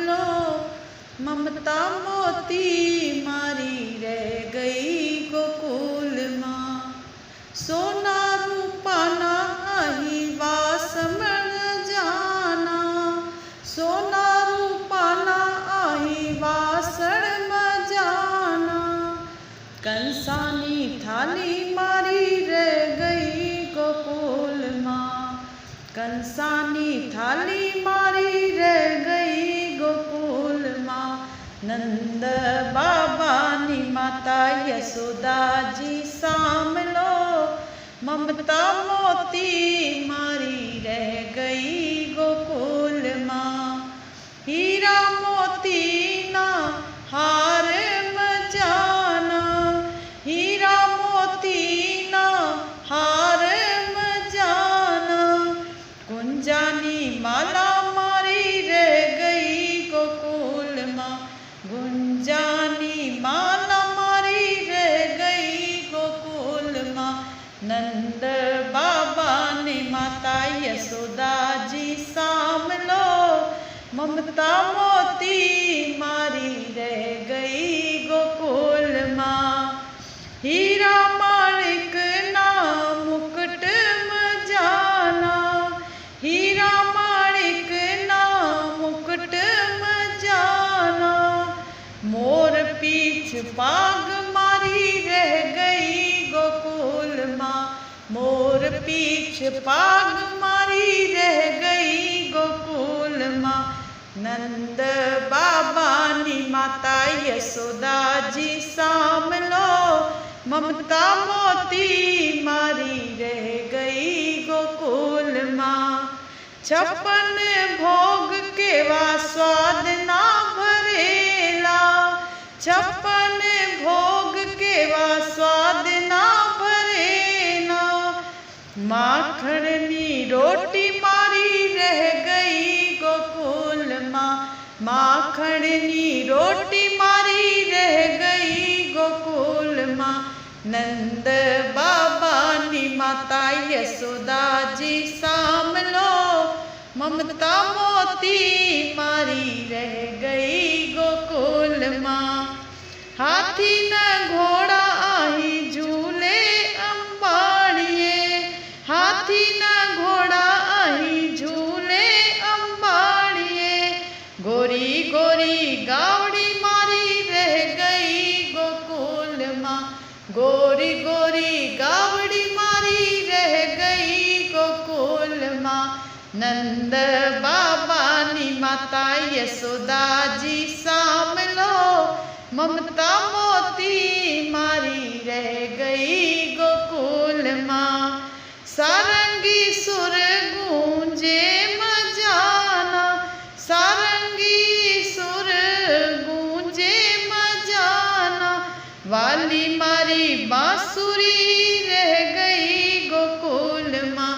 लो, ममता मोती मारी रह गई गोकुल माँ। सोना रूपा ना आही वास मण जाना, सोना रूपा ना आही वासण में जाना। कंसानी थाली मारी रह गई गोकुल माँ, कंसानी थाली मारी रह गई गोकुल माँ। नंद बाबा नी माता यशोदा जी साम लो, ममता मोती मारी रह गई गोकुल माँ। हीरा मोती ना हार में जाना, हीरा मोती ना हार में जाना। गुंजानी माला मारी रह गई गोकुल माँ, गुंजानी माला मारी रह गई गोकुल माँ। नंद बाबा ने माता यशोदा जी साम लो, ममता मोती मारी रह गई गोकुल माँ। हीरा माणिक ना मुकुट में जाना, हीरा माणिक ना मुकुट में जाना। मोर पीछ पाग मारी रह गई गोकुल माँ, मोर पीछ पाग मारी रह गई गोकुल माँ। नंद बाबा नी माता यशोदा जी साम लो, ममता मोती मारी रह गई गोकुल माँ। छप्पन भोग केवा स्वाद ना भरेला, छप्पन भोग केवा स्वाद ना भरेला। माखणनी रोटी मारी रह गई गोकुल माँ, माखणनी रोटी मारी रह गई गोकुल माँ। नंद बाबा नी माता यशोदा जी साम लो, ममता मोती मारी रह गई गोकुल माँ। हाथी न घोड़ा आही झूले अम्बाड़िए, हाथी न घोड़ा आही झूले अम्बाड़िए। गोरी गोरी गावड़ी मारी रह गई गोकुल माँ, गोरी गोरी गावड़ी मारी रह गई गोकुल माँ। नंद बाबा नी माता यशोदा जी साम लो, ममता मोती मारी रह गई गोकुल माँ। सारंगी सुर गूंजे मजाना, सारंगी सुर गूंजे मजाना। वाली मारी बांसुरी रह गई गोकुल माँ,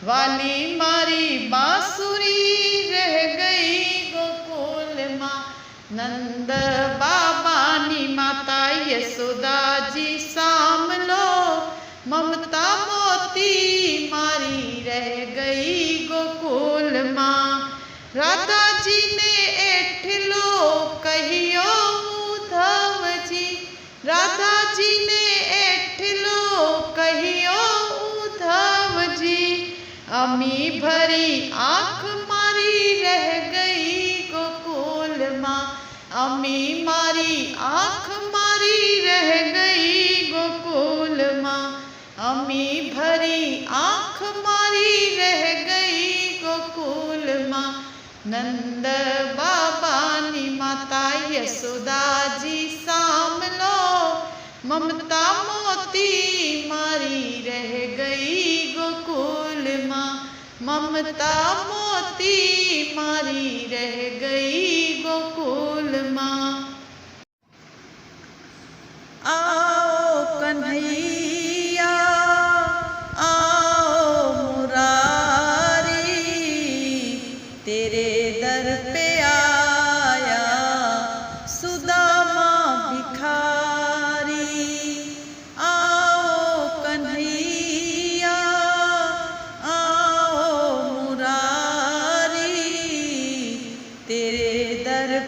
वाली मारी बांसुरी रह गई गोकुल माँ। नंद बाबा नी माता यशोदा जी साम लो, ममता मोती मारी रह गई गोकुल माँ। राधा जी ने एठ लो कहियो उद्धव जी, राधा जी ने एठ लो कहियो उद्धव जी। अमी भरी आँख मारी रह गई गोकुल माँ, अमी मारी आँख मारी रह गई गोकुल माँ। अमी भरी आँख मारी रह गई गोकुल माँ। नंद बाबा नी माता यशोदा जी साम लो, ममता मोती मारी रह गई गोकुल माँ, ममता मोती मारी रह गई गोकुल माँ। आओ कन्हैया आओ मुरारी, तेरे दर पे आया सुदामा भिखारी। आओ कन्हैया आओ मुरारी, तेरे दर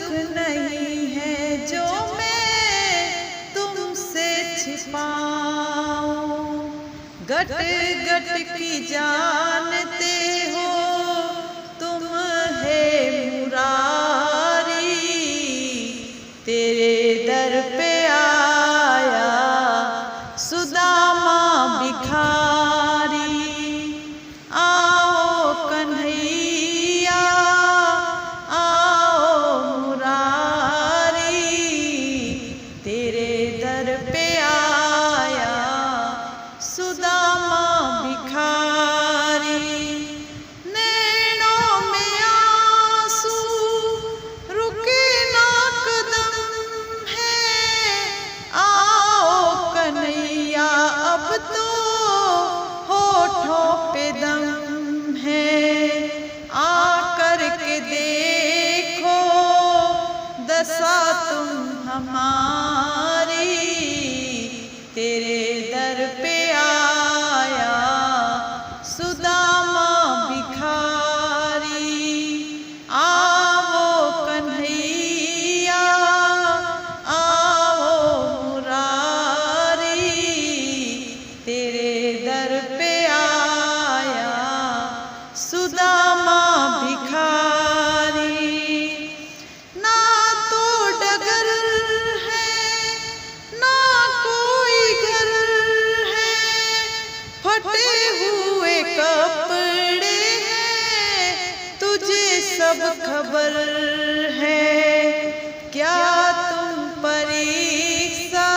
नहीं है जो मैं तुमसे छिपाऊं। गट गट की जानते हो तुम है मुरारी, तेरे दर पे आया सुदामा भिखारी। आओ कन्हैया आओ मुरारी, तेरे दर पे आया सुदामा भिखारी। नैनों में आंसू रुके ना कदम है, आओ कन्हैया अब तो होठों पे दम है। आकर के देखो दशा तुम हमारी, तेरे दर पे आया सुदामा भिखारी। आओ कन्हैया आओ मुरारी, तेरे दर पे आया सुदामा भिखारी। ना तो डगर है ना कोई घर है, फटे हुए कपड़े हैं तुझे सब खबर है। क्या तुम परीक्षा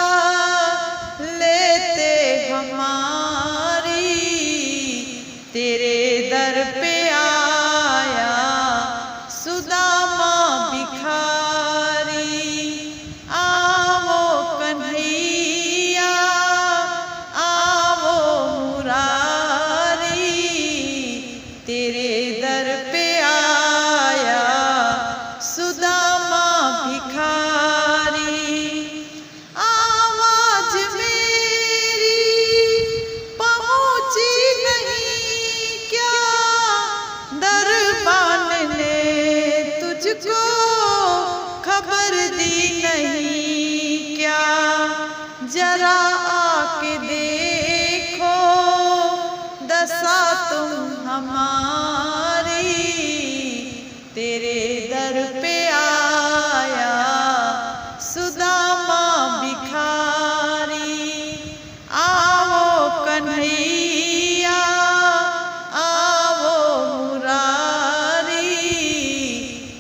लेते हमारी, तेरे दर पे आया सुदामा भिखारी। आओ कन्हैया आओ मुरारी, तेरे दर पे आया सुदामा भिखारी। आवाज मेरी पहुंची नहीं क्या, दरबान ने तुझको खबर दी नहीं क्या। जरा आके देखो दशा तुम हमारी, तेरे दर पे आया सुदामा भिखारी। आओ कन्हैया आओ मुरारी,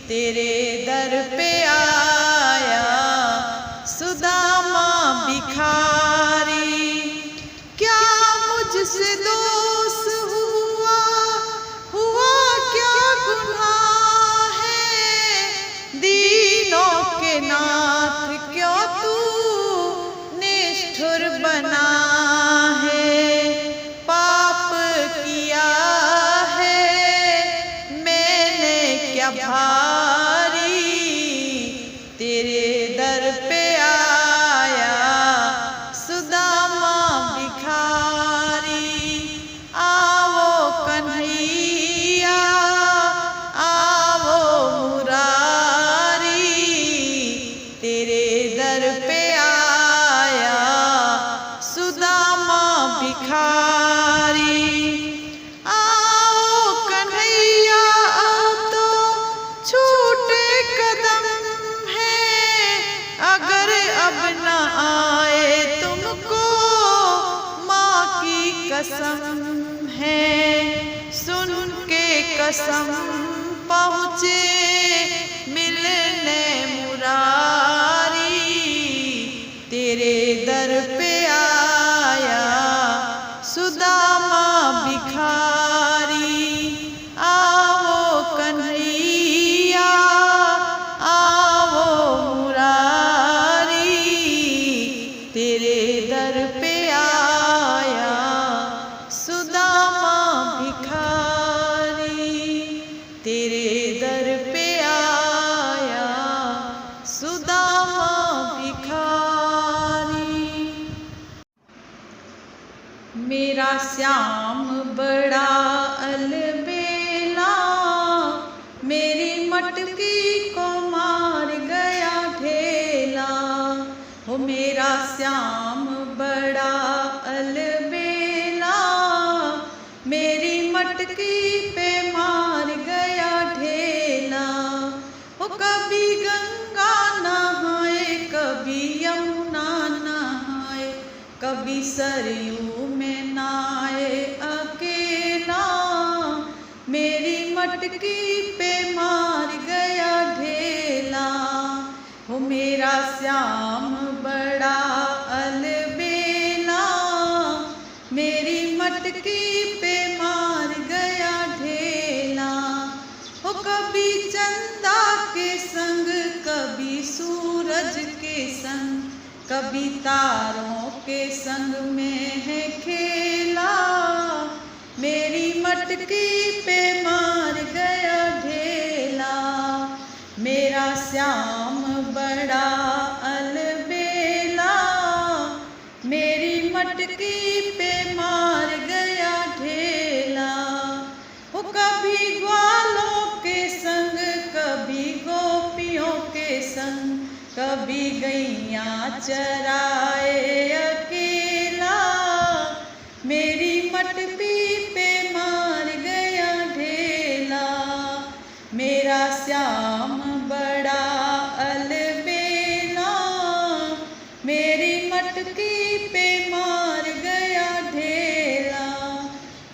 तेरे दर पे आया सुदामा भिखारी। क्या मुझसे दोष हुआ क्या गुनाह है, दीनों के नाथ क्यों तू निष्ठुर बना है। पाप किया है मैंने क्या भारी, तेरे दर पे आया सुदामा भिखारी। आओ कन्हैया आओ मुरारी, तेरे दर पे आया सुदामा भिखारी। आओ कन्हैया अब तो छूटे कदम है, अगर अब न आए तुमको माँ की कसम है। सुन के कसम पहुँचे मिलने मुरारी, तेरे दर पे आया सुदामा भिखारी। आओ कन्हैया आओ मुरारी, तेरे दर पे आया सुदामा भिखारी, तेरे दर पे आया सुदामा भिखारी। मेरा श्याम बड़ा अलबेला, मेरी मटकी को मार श्याम बड़ा अलबेला, मेरी मटकी पे मार गया ढेला। वो कभी गंगा नहाए, कभी यमुना नहाए, कभी सरयू में नहाए अकेला, मेरी मटकी पे मार गया ढेला। वो मेरा श्याम बड़ा अलबेला, मेरी मटकी पे मार गया ढेला। वो कभी चंदा के संग, कभी सूरज के संग, कभी तारों के संग में है खेला, मेरी मटकी पे मार गया ढेला। मेरा श्याम बड़ा अलबेला, मेरी मटकी पे मार गया ढेला। वो कभी ग्वालों के संग, कभी गोपियों के संग, कभी गैया चराए अकेला, मेरी मटकी पे मार गया ढेला। मेरा श्याम बड़ा अलबेला, मेरी मटकी पे मार गया ढेला।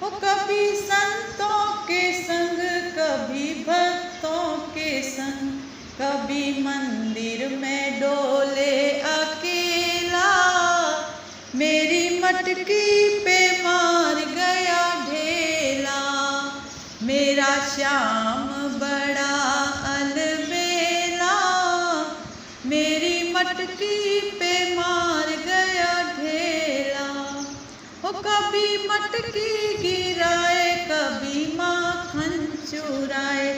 वो कभी संतों के संग, कभी भक्तों के संग, कभी मंदिर में डोले अकेला, मेरी मटकी पे मार गया ढेला। मेरा श्याम बड़ा अलबेला, मेरी मटकी पे मार गया ढेला। वो कभी मटकी गिराए, कभी माखन चुराए,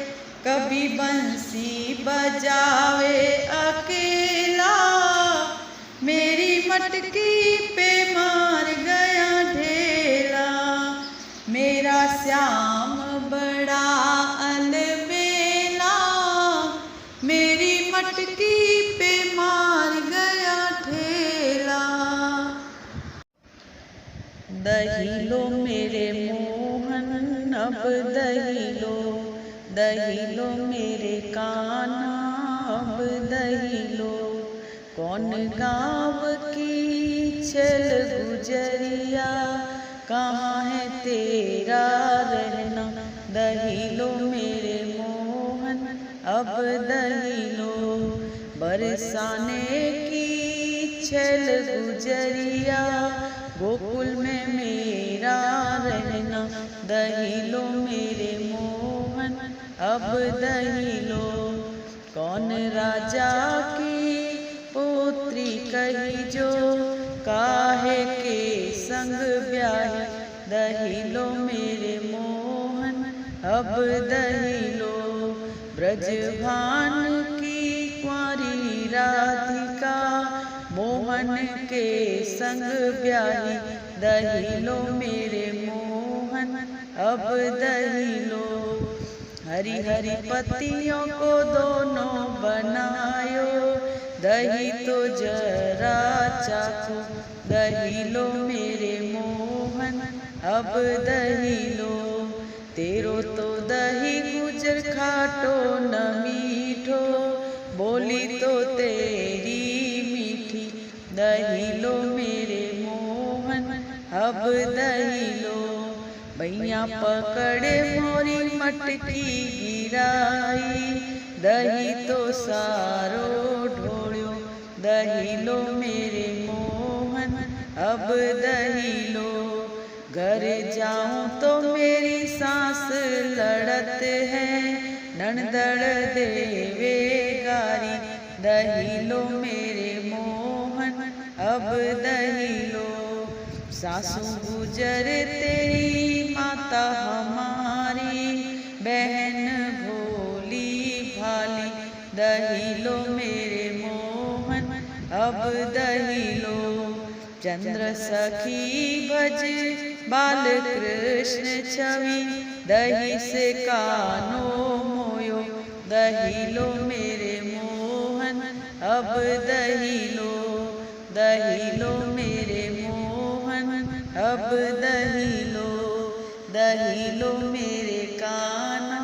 कभी बंसी बजावे अकेला, मेरी मटकी पे मार गया ढेला। मेरा श्याम बड़ा अलबेला, मेरी मटकी पे मार गया ढेला। दही लो मेरे मोहन अब दही लो, दही लो मेरे कान्हा अब दही लो। कौन गाँव की चल गुजरिया, कहाँ है तेरा रहना। दही लो मेरे मोहन अब दही लो, बरसाने की चल गुजरिया, गोकुल में मेरा रहना। दही लो मेरे मोहन अब दही लो। कौन राजा की पुत्री कही जो, काहे के संग ब्याही। दही लो मेरे मोहन अब दही लो, ब्रजभान की कुंवारी राधिका, मोहन के संग ब्याही। दही लो मेरे मोहन अब दही लो। हरी हरी पत्तियों को दोनों बनायो, दही तो जरा चाखो। दही लो मेरे मोहन अब दही लो, तेरो तो दही गुजर खाटो न मीठो, बोली तो तेरी मीठी। दही लो मेरे मोहन अब दही लो, भैया पकड़े मोरी मटकी गिराई, दही तो सारो ढोड़ो। दही लो मेरे मोहन अब दही लो, घर जाऊं तो मेरी सांस लड़त है, नणदड़ देवे गारी। दही लो मेरे मोहन अब दही लो, सासू गुजर तेरी माता हमारी, बहन भोली भाली। दही लो मेरे मोहन अब दही लो, चंद्र सखी भज बाल कृष्ण छवि, दही से कानो मोयो। दही लो मेरे मोहन अब दही लो, दही लो मेरे मोहन अब दही लो, दही लो मेरे कान्हा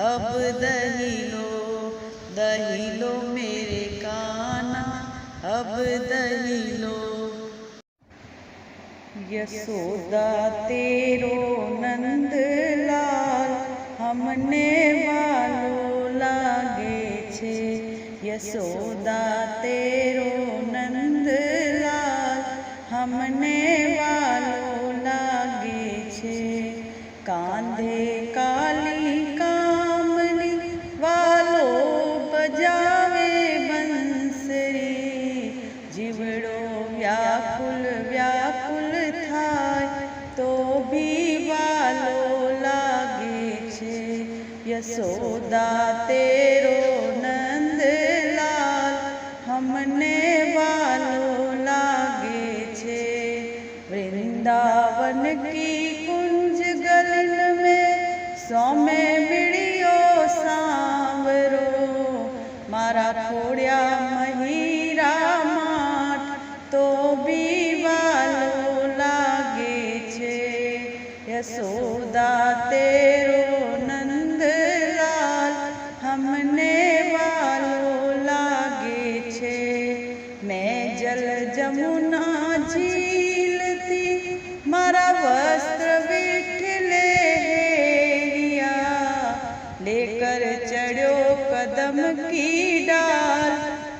अब दही लो, दही लो मेरे कान्हा अब दही लो। यशोदा तेरो नंद लाल हमने वालो लागे छे, यशोदा तेरो नंद लाल हमने वालो लागे छे। कांधे काली कामली वालो बजावे बंसरी, जीवड़ो व्याकुल व्याकुल थाय तो भी वालो लागे छे। यशोदा तेरो नंद लाल हमने वालो लागे छे। वृंदावन की कुंज गलन में सोमे मिलियो सांवरो, मारा खोड़िया महीरा माठ तो भी वालो लागे छे। यशोदा तेरो नंद लाल हमने वालो लागे छे। मैं जल जमुना झील थी मारा वस्त्र विठले हेरिया, लेकर चढ़ो कदम की डाल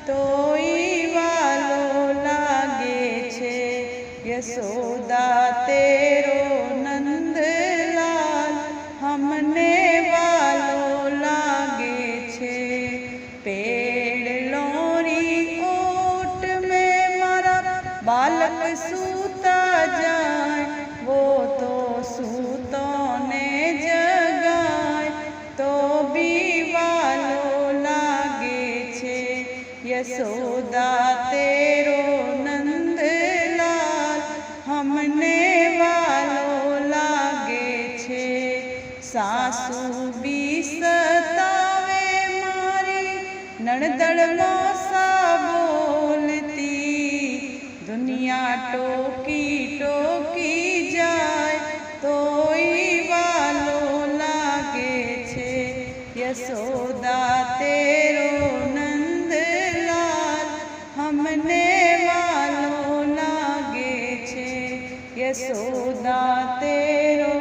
तोई वालो लागे छे। यशोदा तेरो नंद लाल हमने वालो लागे छे। पेड़ लोरी ओट में मारा बालक सूता जाए, वो तो सूतो ने जगाए तो भी वालो लागे छे। यशोदा तेरो नंद लाल हमने वालो लागे छे। सासू भी सतावे मारी नणदड़ मोसा बोलती, दुनिया टोकी टोकी जाए तोई वालो लागे छे। यशोदा तेरो नंद लाल हमने वालो लागे छे। यशोदा तेरो